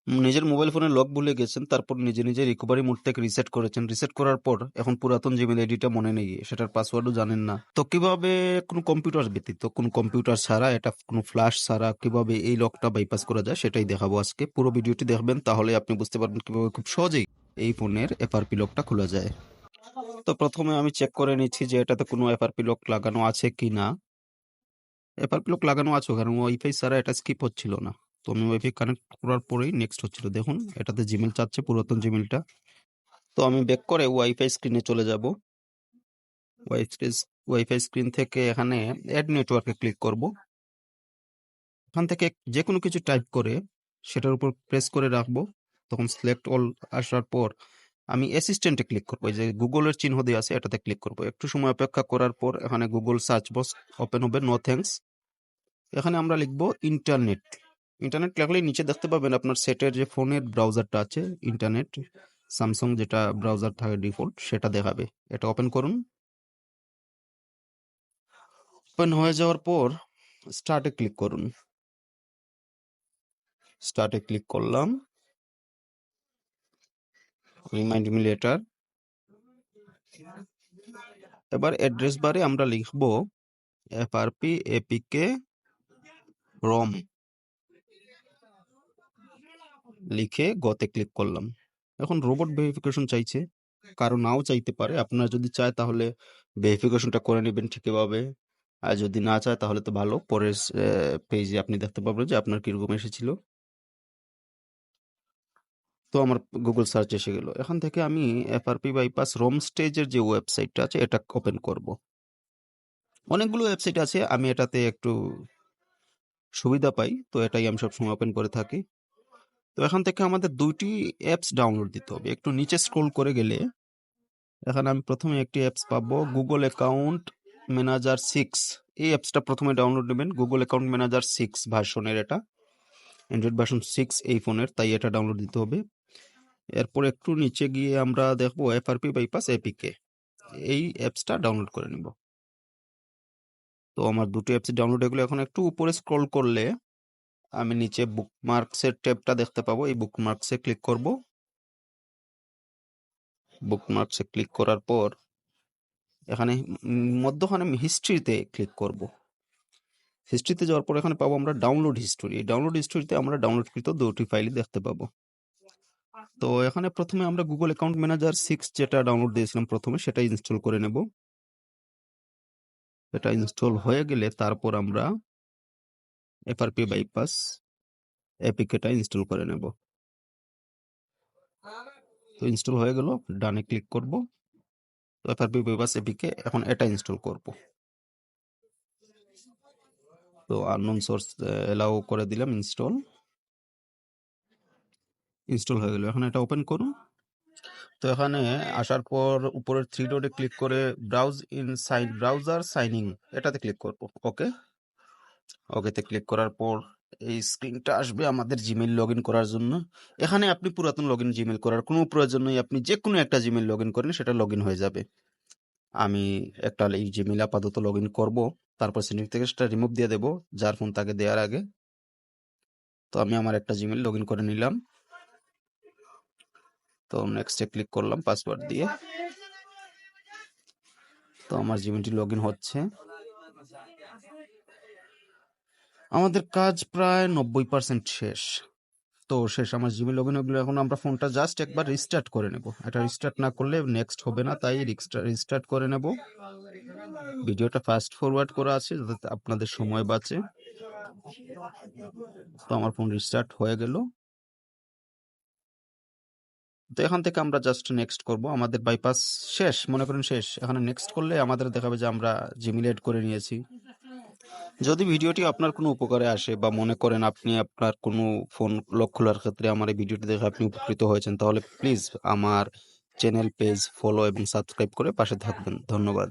নিজের মোবাইল ফোনে লক ভুলে গেছেন, তারপর নিজে রিকভারি মোড থেকে রিসেট করেছেন। রিসেট করার পর এখন পুরাতন জিমেল আইডিটা মনে নেই, সেটার পাসওয়ার্ডও জানেন না। তো কিভাবে কোনো কম্পিউটার ব্যতীত, কোনো কম্পিউটার ছাড়া, এটা কোনো ফ্ল্যাশ ছাড়া কিভাবে এই লকটা বাইপাস করা যায় সেটাই দেখাবো আজকে। পুরো ভিডিওটি দেখবেন, তাহলে আপনি বুঝতে পারবেন কিভাবে খুব সহজেই এই ফোনের এফআরপি লকটা খোলা যায়। তো প্রথমে আমি চেক করে নিচ্ছি যে এটাতে কোনো এফআরপি লক লাগানো আছে কি না। এফআরপি লক লাগানো আছে, কারণ ওয়াইফাই ছাড়া এটা স্কিপ হচ্ছিল না। তো আমি ওয়াইফাই কানেক্ট করার পরেই নেক্সট হচ্ছিল। দেখুন এটাতে জিমেল চাচ্ছে, পুরাতন জিমেলটা। তো আমি ব্যাক করে ওয়াইফাই স্ক্রিনে চলে যাব। ওয়াইফাই স্ক্রিন থেকে এখানে অ্যাড নেটওয়ার্কে ক্লিক করব। এখান থেকে যে কোনো কিছু টাইপ করে সেটার উপর প্রেস করে রাখবো। তখন সিলেক্ট অল আসার পর আমি অ্যাসিস্ট্যান্টে ক্লিক করবো। এই যে গুগলের চিহ্ন দিয়ে আছে, এটাতে ক্লিক করবো। একটু সময় অপেক্ষা করার পর এখানে গুগল সার্চ বক্স ওপেন হবে। No thanks. এখানে আমরা লিখবো ইন্টারনেট। ইন্টারনেট লিখলেই নিচে দেখতে পাবেন আপনার সেটের যে ফোনের ব্রাউজারটা আছে, ইন্টারনেট স্যামসাং যেটা ব্রাউজার থাকে ডিফল্ট, সেটা দেখাবে। এটা ওপেন করুন। ওপেন হয়ে যাওয়ার পর স্টার্টে ক্লিক করুন। স্টার্টে ক্লিক করলাম। Remind me letter. এবার অ্যাড্রেস বারে আমরা লিখব এফআরপি এপিকে রম, লিখে গতে ক্লিক করলাম। এখন রোবট ভেরিফিকেশন চাইছে, কারো নাও চাইতে পারে। আপনারা যদি চায় তাহলে ভেরিফিকেশনটা করে নেবেন ঠিকভাবে, আর যদি না চায় তাহলে তো ভালো। পরের পেজে আপনি দেখতে পাবেন যে আপনার কিরকম এসেছিল। তো আমার গুগল সার্চ এসে গেল। এখান থেকে আমি এফআরপি বাইপাস রোম স্টেজের যে ওয়েবসাইটটা আছে এটা ওপেন করব। অনেকগুলো ওয়েবসাইট আছে, আমি এটাতে একটু সুবিধা পাই, তো এটাই আমি সবসময় ওপেন করে থাকি। তো এখান থেকে আমাদের দুইটি অ্যাপস ডাউনলোড দিতে হবে। একটু নিচে স্ক্রোল করে গেলে এখানে আমি প্রথমে একটি অ্যাপস পাবো, গুগল অ্যাকাউন্ট ম্যানেজার 6। এই অ্যাপসটা প্রথমে ডাউনলোড নেবেন। গুগল অ্যাকাউন্ট ম্যানেজার 6 ভার্সনের, এটা অ্যান্ড্রয়েড ভার্সন 6 এই ফোনের, তাই এটা ডাউনলোড দিতে হবে। এরপর একটু নিচে গিয়ে আমরা দেখবো এফআরপি বাইপাস এপিকে, এই অ্যাপসটা ডাউনলোড করে নিব। তো আমার দুটো অ্যাপস ডাউনলোড হয়ে গেলো। এখন একটু উপরে স্ক্রল করলে আমি নিচে বুকমার্কসের ট্যাবটা দেখতে পাবো। এই বুকমার্কসে ক্লিক করব। বুকমার্কসে ক্লিক করার পর এখানে মধ্যখানে হিস্ট্রিতে ক্লিক করব। হিস্ট্রিতে যাওয়ার পর এখানে পাবো আমরা ডাউনলোড হিস্টোরি। এই ডাউনলোড হিস্টোরিতে আমরা ডাউনলোডকৃত দুটি ফাইলই দেখতে পাবো। তো এখানে প্রথমে আমরা গুগল অ্যাকাউন্ট ম্যানেজার 6 যেটা ডাউনলোড দিয়েছিলাম প্রথমে, সেটা ইনস্টল করে নেব। এটা ইনস্টল হয়ে গেলে তারপর আমরা এফআরপি বাইপাস এপিকেটা ইনস্টল করে নেব। তো ইনস্টল হয়ে গেল, ডানে ক্লিক করব। তো এফআরপি বাইপাস এপিকে এখন এটা ইনস্টল করব। তো আননোন সোর্স এলাও করে দিলাম। ইনস্টল হয়ে গেল। এখন এটা ওপেন করুন। তো এখানে আসার পর উপরের থ্রি ডটে ক্লিক করে ব্রাউজার সাইনিং এটাতে ক্লিক করব। ওকেতে ক্লিক করার পর এই স্ক্রিনটা আসবে আমাদের জিমেইল লগ ইন করার জন্য। এখানে আপনি পুরাতন লগ ইন জিমেইল করার কোনো প্রয়োজন নেই। আপনি যে কোনো একটা জিমেইল লগ ইন করেন, সেটা লগ ইন হয়ে যাবে। আমি একটা এই জিমেইল আপাতত লগ ইন করবো, তারপর সেটিং থেকে সেটা রিমুভ দিয়ে দেবো যার ফোন তাকে দেওয়ার আগে। তো আমি আমার একটা জিমেইল লগ ইন করে নিলাম। তো নেক্সটে ক্লিক করলাম পাসওয়ার্ড দিয়ে। তো আমার জিমেইলটি লগ ইন হচ্ছে। আমাদের কাজ প্রায় 90% শেষ। তো শেষ আমার জিমেইল লগ ইন হয়ে গেলো। এখন আমরা ফোনটা জাস্ট একবার রিস্টার্ট করে নেব। এটা রিস্টার্ট না করলে নেক্সট হবে না, তাই রিস্টার্ট করে নেব। ভিডিওটা ফাস্ট ফরওয়ার্ড করা আছে যাতে আপনাদের সময় বাঁচে। তো আমার ফোন রিস্টার্ট হয়ে গেল। তো এখান থেকে আমরা জাস্ট নেক্সট করব। আমাদের বাইপাস শেষ, মনে করেন শেষ। এখানে নেক্সট করলে আমাদের দেখাবে যে আমরা জিমেইল এড করে নিয়েছি। যদি ভিডিওটি আপনার কোনো উপকারে আসে বা মনে করেন আপনি আপনার কোনো ফোন লক খোলার ক্ষেত্রে আমার এই ভিডিওটি দেখে আপনি উপকৃত হয়েছেন, তাহলে প্লিজ আমার চ্যানেল পেজ ফলো এবং সাবস্ক্রাইব করে পাশে থাকবেন। ধন্যবাদ।